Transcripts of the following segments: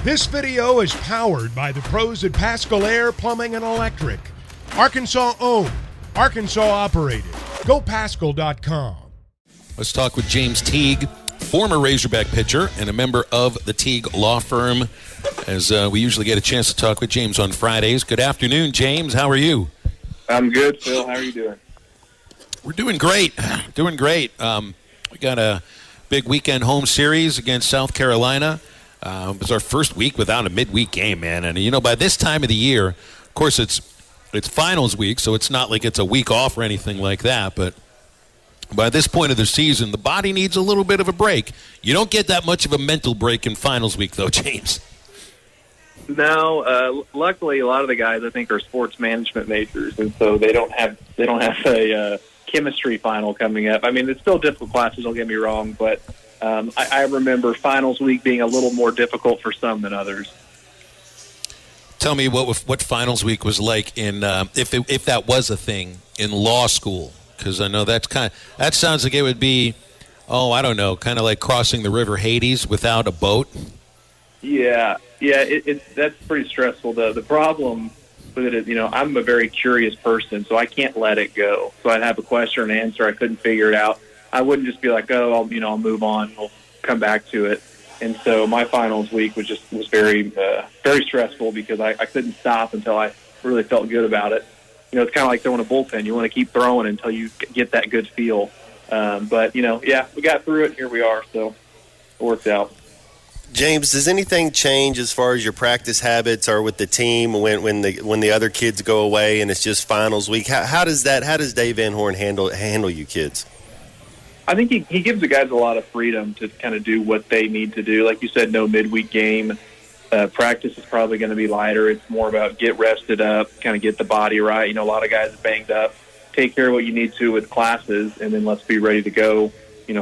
This video is powered by the pros at Pascal Air Plumbing and Electric. Arkansas owned, Arkansas operated. GoPascal.com. Let's talk with James Teague, former Razorback pitcher and a member of the Teague Law Firm, as we usually get a chance to talk with James on Fridays. Good afternoon, James. How are you? I'm good, Phil. How are you doing? We're doing great. We got a big weekend home series against South Carolina. It was our first week without a midweek game, man. And, you know, by this time of the year, of course, it's finals week, so it's not like it's a week off or anything like that. But by this point of the season, the body needs a little bit of a break. You don't get that much of a mental break in finals week, though, James. No, luckily, a lot of the guys I think are sports management majors, and so they don't have a chemistry final coming up. I mean, it's still difficult classes. Don't get me wrong, but I remember finals week being a little more difficult for some than others. Tell me what finals week was like in if that was a thing in law school, because I know that sounds like it would be, I don't know, kind of like crossing the river Hades without a boat. Yeah, that's pretty stressful. The problem with it is, you know, I'm a very curious person, so I can't let it go. So I'd have a question or an answer, I couldn't figure it out. I wouldn't just be like, I'll move on, we'll come back to it. And so my finals week was very stressful because I couldn't stop until I really felt good about it. You know, it's kind of like throwing a bullpen. You want to keep throwing until you get that good feel. But we got through it. Here we are, so it worked out. James, does anything change as far as your practice habits or with the team when the other kids go away and it's just finals week? How does Dave Van Horn handle you kids? I think he gives the guys a lot of freedom to kind of do what they need to do. Like you said, no midweek game. Practice is probably going to be lighter. It's more about get rested up, kind of get the body right. You know, a lot of guys are banged up. Take care of what you need to with classes, and then let's be ready to go,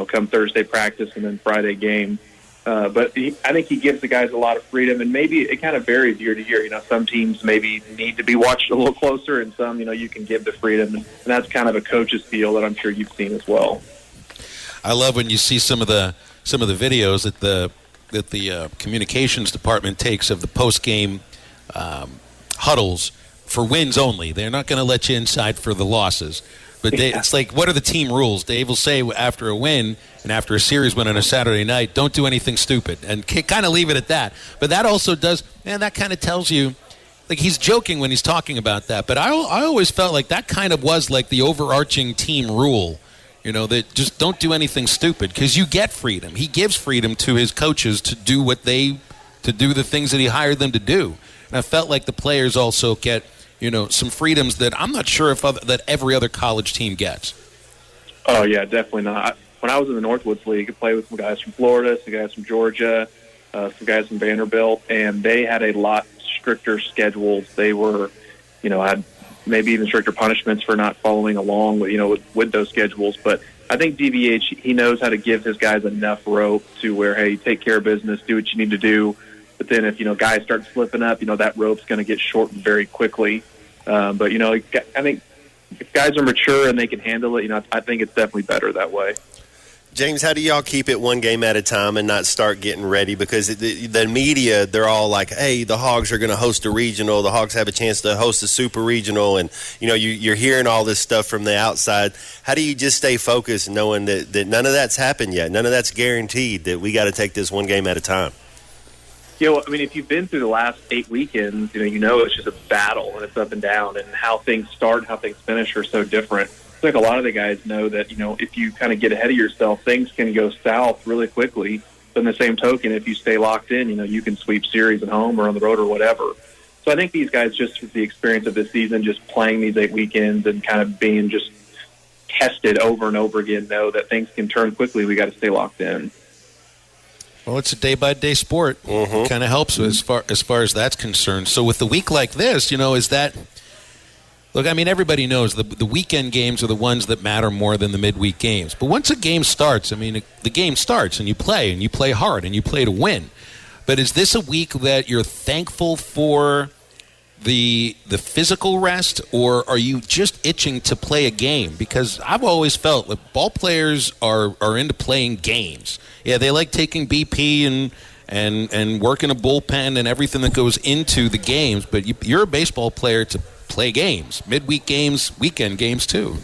come Thursday practice and then Friday game. But I think he gives the guys a lot of freedom, and maybe it kind of varies year to year. You know, some teams maybe need to be watched a little closer, and some, you can give the freedom. And that's kind of a coach's feel that I'm sure you've seen as well. I love when you see some of the videos that the communications department takes of the post-game huddles for wins only. They're not going to let you inside for the losses. But it's like, what are the team rules? Dave will say after a win and after a series win on a Saturday night, don't do anything stupid, and kind of leave it at that. But that also does, that kind of tells you, like, he's joking when he's talking about that. But I always felt like that kind of was like the overarching team rule. That just don't do anything stupid, because you get freedom. He gives freedom to his coaches to do the things that he hired them to do. And I felt like the players also get, some freedoms that I'm not sure that every other college team gets. Oh, yeah, definitely not. When I was in the Northwoods League, I played with some guys from Florida, some guys from Georgia, some guys from Vanderbilt, and they had a lot stricter schedules. They were, had maybe even stricter punishments for not following along with those schedules. But I think DVH, he knows how to give his guys enough rope to where, hey, take care of business, do what you need to do. But then if, guys start slipping up, that rope's going to get shortened very quickly. But, I think if guys are mature and they can handle it, I think it's definitely better that way. James, how do y'all keep it one game at a time and not start getting ready? Because the media, they're all like, hey, the Hogs are going to host a regional. The Hogs have a chance to host a super regional. And, you're hearing all this stuff from the outside. How do you just stay focused knowing that none of that's happened yet? None of that's guaranteed, that we got to take this one game at a time? If you've been through the last 8 weekends, it's just a battle, and it's up and down, and how things start and how things finish are so different. I think a lot of the guys know that, if you kind of get ahead of yourself, things can go south really quickly. But in the same token, if you stay locked in, you can sweep series at home or on the road or whatever. So I think these guys, just with the experience of this season, just playing these 8 weekends and kind of being just tested over and over again, know that things can turn quickly. We got to stay locked in. Well, it's a day-by-day sport. Mm-hmm. It kind of helps as far as that's concerned. So with the week like this, is that – look, everybody knows the weekend games are the ones that matter more than the midweek games. But once a game starts, the game starts, and you play hard, and you play to win. But is this a week that you're thankful for the physical rest, or are you just itching to play a game? Because I've always felt that ball players are into playing games. Yeah, they like taking BP and working a bullpen and everything that goes into the games. But you're a baseball player to play games, midweek games, weekend games too.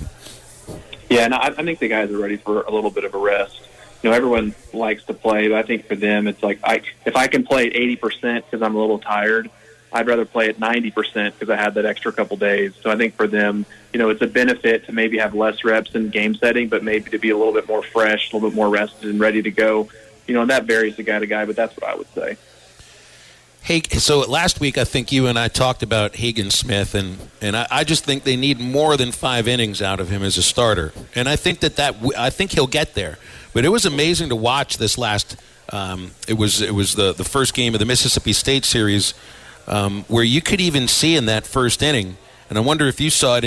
Yeah, and I think the guys are ready for a little bit of a rest. Everyone likes to play, but I think for them it's like if I can play at 80% because I'm a little tired, I'd rather play at 90% because I had that extra couple days. So I think for them, it's a benefit to maybe have less reps in game setting, but maybe to be a little bit more fresh, a little bit more rested and ready to go. And that varies the guy to guy, but that's what I would say. Hey, so last week I think you and I talked about Hagen Smith, and I just think they need more than 5 innings out of him as a starter, and I think I think he'll get there. But it was amazing to watch this last. It was the first game of the Mississippi State series where you could even see in that first inning. And I wonder if you saw it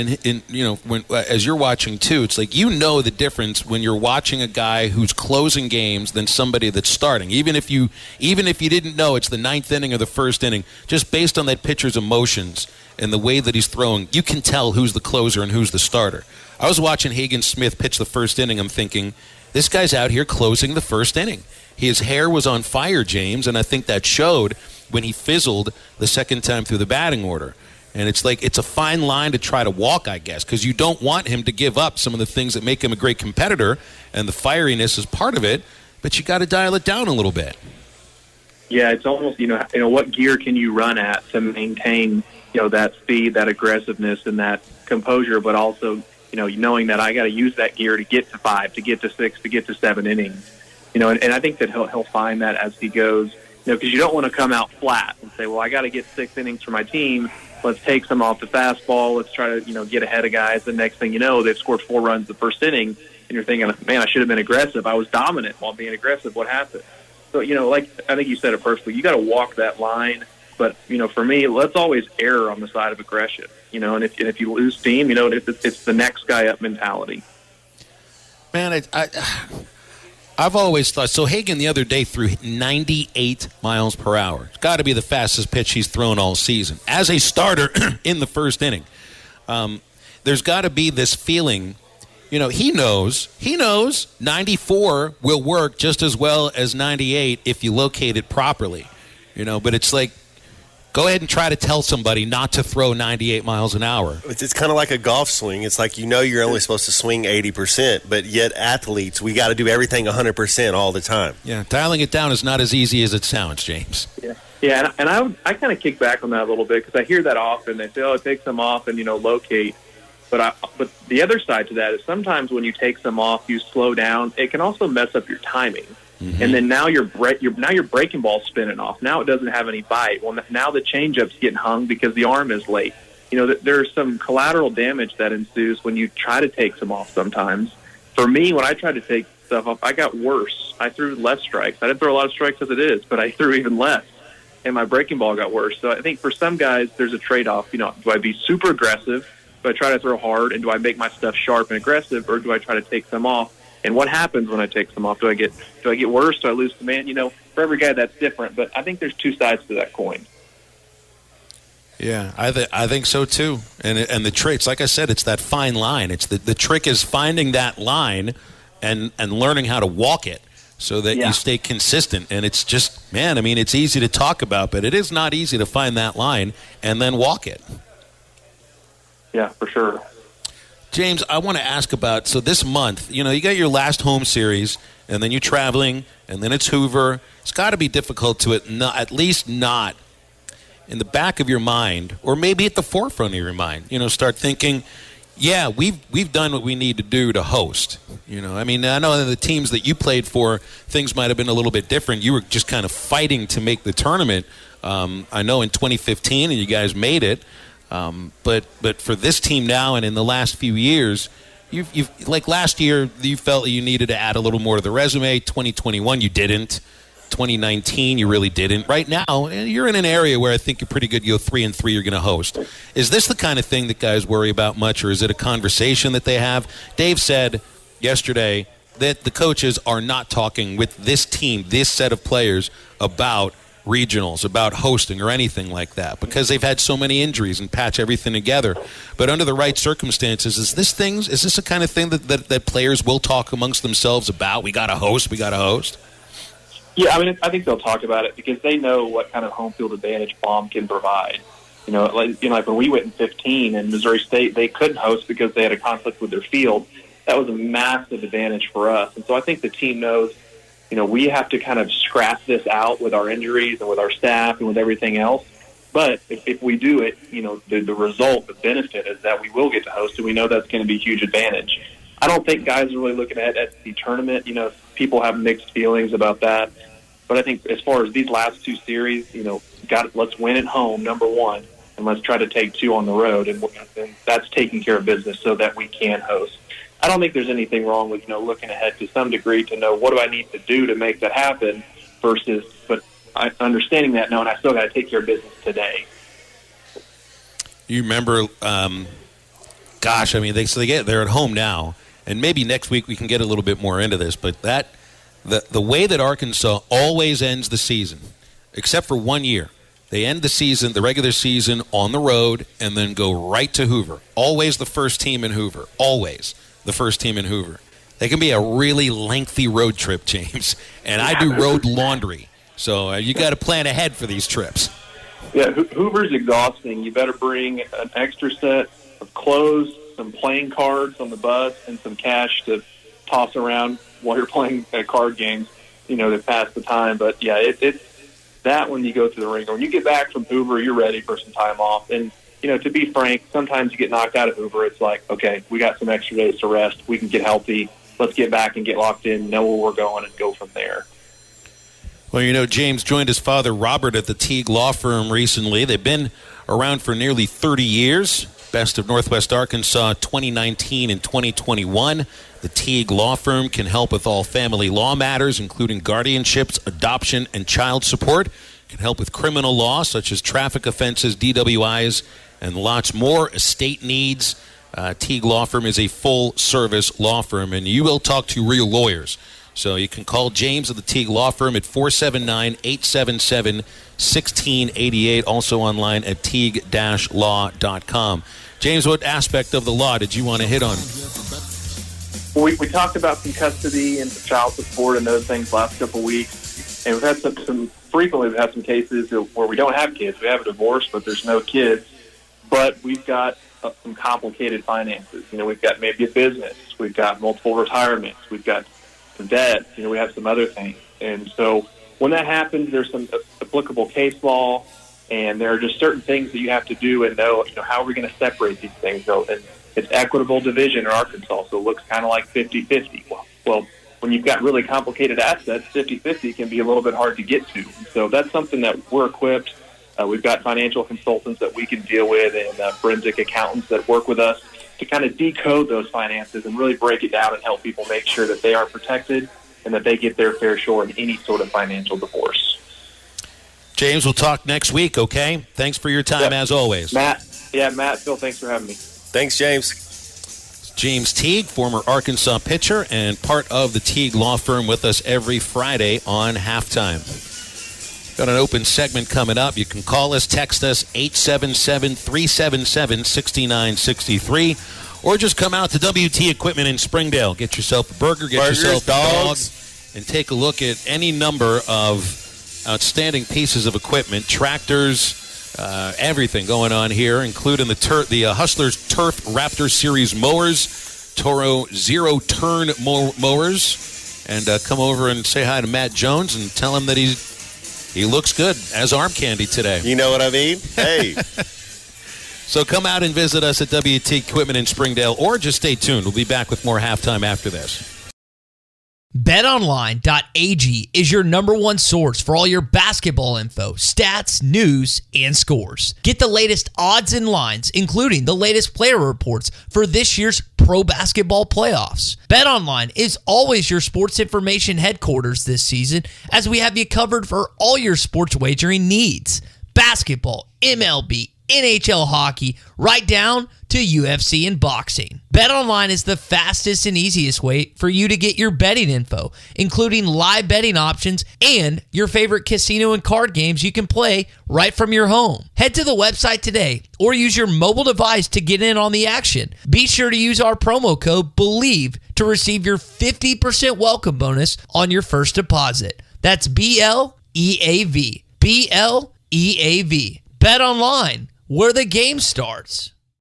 as you're watching too. It's like the difference when you're watching a guy who's closing games than somebody that's starting. Even if you didn't know it's the 9th inning or the first inning, just based on that pitcher's emotions and the way that he's throwing, you can tell who's the closer and who's the starter. I was watching Hagen Smith pitch the first inning. I'm thinking, this guy's out here closing the first inning. His hair was on fire, James, and I think that showed when he fizzled the second time through the batting order. And it's like it's a fine line to try to walk, I guess, because you don't want him to give up some of the things that make him a great competitor, and the fieriness is part of it, but you got to dial it down a little bit. Yeah, it's almost, what gear can you run at to maintain, that speed, that aggressiveness, and that composure, but also, knowing that I got to use that gear to get to 5, to get to 6, to get to 7 innings. And I think that he'll find that as he goes, because you don't want to come out flat and say, well, I got to get 6 innings for my team. Let's take some off the fastball. Let's try to, get ahead of guys. The next thing you know, they've scored 4 runs the first inning, and you're thinking, man, I should have been aggressive. I was dominant while being aggressive. What happened? So, like I think you said it perfectly. You got to walk that line. But, for me, let's always err on the side of aggression. And if you lose steam, it's the next guy up mentality. Man, I've always thought, so Hagen the other day threw 98 miles per hour. It's got to be the fastest pitch he's thrown all season. As a starter in the first inning, there's got to be this feeling, he knows 94 will work just as well as 98 if you locate it properly, but it's like, go ahead and try to tell somebody not to throw 98 miles an hour. It's kind of like a golf swing. It's like you're only supposed to swing 80%, but yet athletes, we got to do everything 100% all the time. Yeah, dialing it down is not as easy as it sounds, James. Yeah, and I kind of kick back on that a little bit because I hear that often. They say, it takes them off and, locate. But the other side to that is sometimes when you take some off, you slow down. It can also mess up your timing. Mm-hmm. And then now your breaking ball's spinning off. Now it doesn't have any bite. Well, now the changeup's getting hung because the arm is late. There's some collateral damage that ensues when you try to take some off sometimes. For me, when I tried to take stuff off, I got worse. I threw less strikes. I didn't throw a lot of strikes as it is, but I threw even less. And my breaking ball got worse. So I think for some guys, there's a trade-off. Do I be super aggressive? Do I try to throw hard? And do I make my stuff sharp and aggressive? Or do I try to take some off? And what happens when I take some off? Do I get worse? Do I lose command? For every guy that's different. But I think there's 2 sides to that coin. Yeah, I think so too. And the tricks, like I said, it's that fine line. It's the trick is finding that line and learning how to walk it so that you stay consistent. And it's just, man, it's easy to talk about, but it is not easy to find that line and then walk it. Yeah, for sure. James, I want to ask about, so this month, you got your last home series, and then you're traveling, and then it's Hoover. It's got to be difficult to at least not in the back of your mind, or maybe at the forefront of your mind, start thinking, yeah, we've done what we need to do to host. I know the teams that you played for, things might have been a little bit different. You were just kind of fighting to make the tournament. I know in 2015, and you guys made it. But for this team now and in the last few years, you've like last year, you felt that you needed to add a little more to the resume. 2021, you didn't. 2019, you really didn't. Right now, you're in an area where I think you're pretty good. You go 3-3, you're going to host. Is this the kind of thing that guys worry about much, or is it a conversation that they have? Dave said yesterday that the coaches are not talking with this team, this set of players, about regionals, about hosting or anything like that, because they've had so many injuries and patch everything together. But under the right circumstances, is this the kind of thing that players will talk amongst themselves about? We got to host. Yeah, I mean, I think they'll talk about it because they know what kind of home field advantage Baum can provide. Like when we went in 15 and Missouri State, they couldn't host because they had a conflict with their field. That was a massive advantage for us. And so I think the team knows, we have to kind of scrap this out with our injuries and with our staff and with everything else. But if we do it, the result, the benefit is that we will get to host, and we know that's going to be a huge advantage. I don't think guys are really looking at the tournament. People have mixed feelings about that. But I think as far as these last two series, let's win at home, number one, and let's try to take two on the road. And that's taking care of business so that we can host. I don't think there's anything wrong with, looking ahead to some degree to know what do I need to do to make that happen versus, but understanding that, knowing I still got to take care of business today. You remember, they're at home now, and maybe next week we can get a little bit more into this, but the way that Arkansas always ends the season, except for 1 year, they end the regular season on the road and then go right to Hoover. Always the first team in Hoover. Always the first team in Hoover. They can be a really lengthy road trip, James, and I do road laundry. So you got to plan ahead for these trips. Yeah, Hoover's exhausting. You better bring an extra set of clothes, some playing cards on the bus, and some cash to toss around while you're playing card games, to pass the time. But, yeah, it's that when you go to the ring. When you get back from Hoover, you're ready for some time off. And, to be frank, sometimes you get knocked out of Hoover. It's like, okay, we got some extra days to rest. We can get healthy. Let's get back and get locked in, know where we're going, and go from there. Well, James joined his father, Robert, at the Teague Law Firm recently. They've been around for nearly 30 years. Best of Northwest Arkansas 2019 and 2021. The Teague Law Firm can help with all family law matters, including guardianships, adoption, and child support. Can help with criminal law, such as traffic offenses, DWIs, and lots more. Estate needs. Teague Law Firm is a full-service law firm, and you will talk to real lawyers. So you can call James of the Teague Law Firm at 479-877-1688, also online at teague-law.com. James, what aspect of the law did you want to hit on? Well, we talked about some custody and some child support and those things last couple of weeks, and we've had frequently we've had some cases where we don't have kids. We have a divorce, but there's no kids, but we've got some complicated finances. We've got maybe a business. We've got multiple retirements. We've got some debt. We have some other things. And so when that happens, there's some applicable case law, and there are just certain things that you have to do and know, how are we going to separate these things? So, and it's equitable division in Arkansas, so it looks kind of like 50-50. Well, when you've got really complicated assets, 50-50 can be a little bit hard to get to. So that's something that we're equipped. We've got financial consultants that we can deal with and forensic accountants that work with us to kind of decode those finances and really break it down and help people make sure that they are protected and that they get their fair share in any sort of financial divorce. James, we'll talk next week, okay? Thanks for your time, as always. Matt, Phil, thanks for having me. Thanks, James. James Teague, former Arkansas pitcher and part of the Teague Law Firm, with us every Friday on Halftime. Got an open segment coming up. You can call us, text us, 877-377-6963, or just come out to WT Equipment in Springdale. Get yourself a burger, get yourself a dog, and take a look at any number of outstanding pieces of equipment, tractors, everything going on here, including the Hustlers Turf Raptor Series mowers, Toro zero-turn mowers, and come over and say hi to Matt Jones and tell him that he looks good as arm candy today. You know what I mean? Hey. So come out and visit us at WT Equipment in Springdale, or just stay tuned. We'll be back with more Halftime after this. BetOnline.ag is your number one source for all your basketball info, stats, news, and scores. Get the latest odds and lines, including the latest player reports for this year's pro basketball playoffs. BetOnline is always your sports information headquarters this season, as we have you covered for all your sports wagering needs. Basketball, MLB, NHL hockey, right down to UFC and boxing. BetOnline is the fastest and easiest way for you to get your betting info, including live betting options and your favorite casino and card games you can play right from your home. Head to the website today or use your mobile device to get in on the action. Be sure to use our promo code BELIEVE to receive your 50% welcome bonus on your first deposit. That's BLEAV. BLEAV. Bet online, where the game starts.